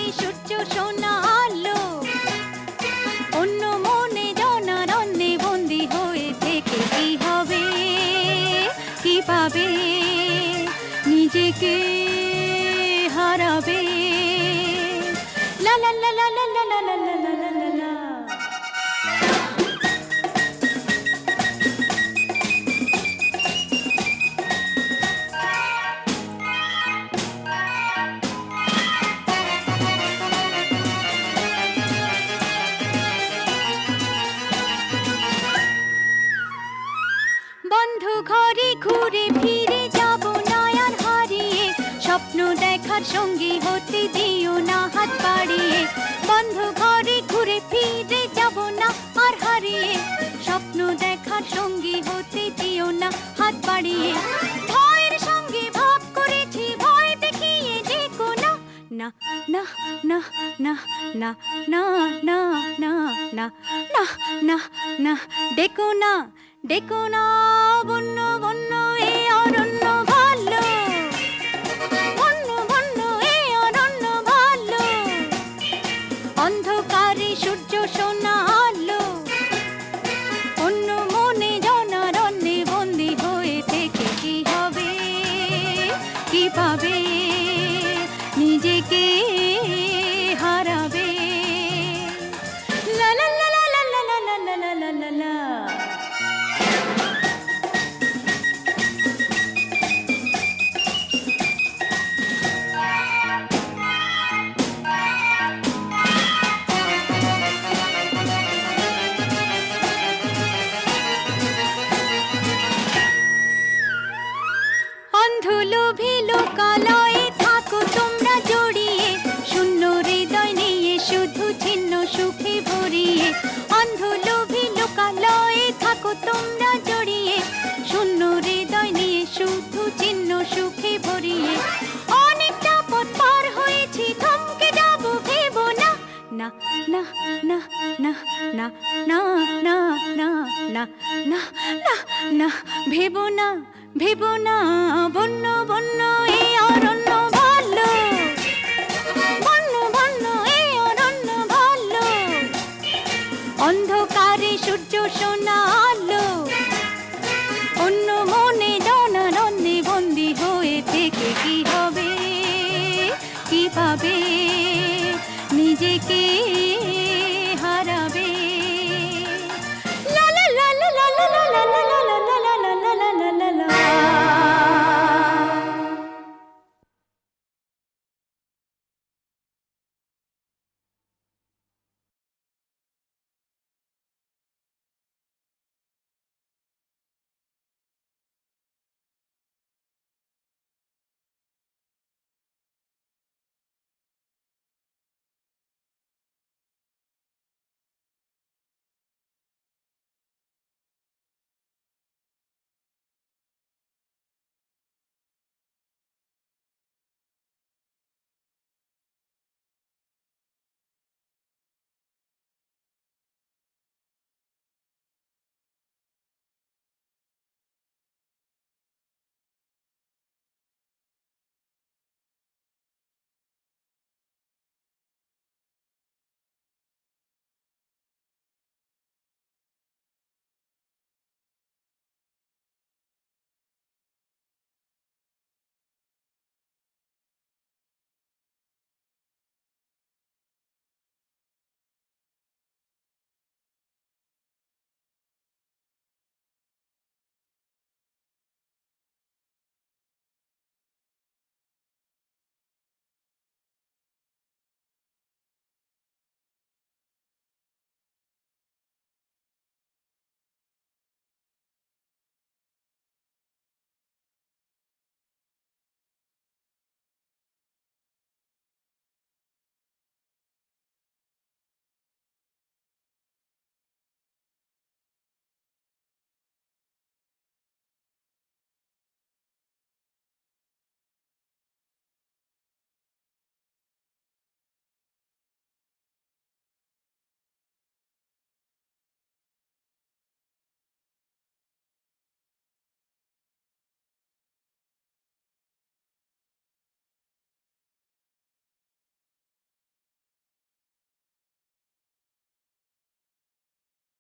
অন্ধকারে সূর্য সোনা আলো, অন্য মনে জনারণ্যে বন্দি হয়ে থেকে কি হবে, কি পাবে, নিজেকে হারাবে। লা লা লা লা লা লা লা লা লা লা লা লা। বন্ধ ঘরে ঘুরে ফিরে যাব নয়ন হারিয়ে, স্বপ্ন দেখার সঙ্গী হতে দিও না হাত বাড়িয়ে। বন্ধ ঘরে ঘুরে ফিরে যাব না আর হারিয়ে, স্বপ্ন দেখার সঙ্গী হতে দিও না হাত বাড়িয়ে। ভয়ের সঙ্গে ভাব করেছি, ভয় দেখিয়ে যেকো না, না না না না না না না না না না না না, ডেকো না ডেকো না, বন্য বন্য এ অরণ্য ভালো, বন্য বন্য এ অরণ্য ভালো। অন্ধকারে সূর্য সোনা আলো, অন্য মনে জনারণ্যে বন্দি হয়ে থেকে কি হবে, কি পাবে, নিজেকে হারাবে। লা লা লা লা লা লা লা লা লা লা লা লা। অন্ধ লোভী লোকালয়ে থাকো তোমরা জড়িয়ে, শূন্য হৃদয় নিয়ে শুধু ছিন্ন সুখে ভরিয়ে। অন্ধ লোভী লোকালয়ে থাকো তোমরা জড়িয়ে, শূন্য হৃদয় নিয়ে শুধু ছিন্ন সুখে ভরিয়ে। অনেকটা পথ পার হয়েছি, থমকে যাব ভেবো না, না না না না না না না না না না না না, ভেবো না ভেবো না, বন্য বন্য এ অরণ্য ভালো, বন্য বন্য এ অরণ্য ভালো। অন্ধকারে সূর্য সোনা আলো, অন্য মনে জনারণ্যে বন্দি হয়ে থেকে কি হবে, কি পাবে, নিজেকে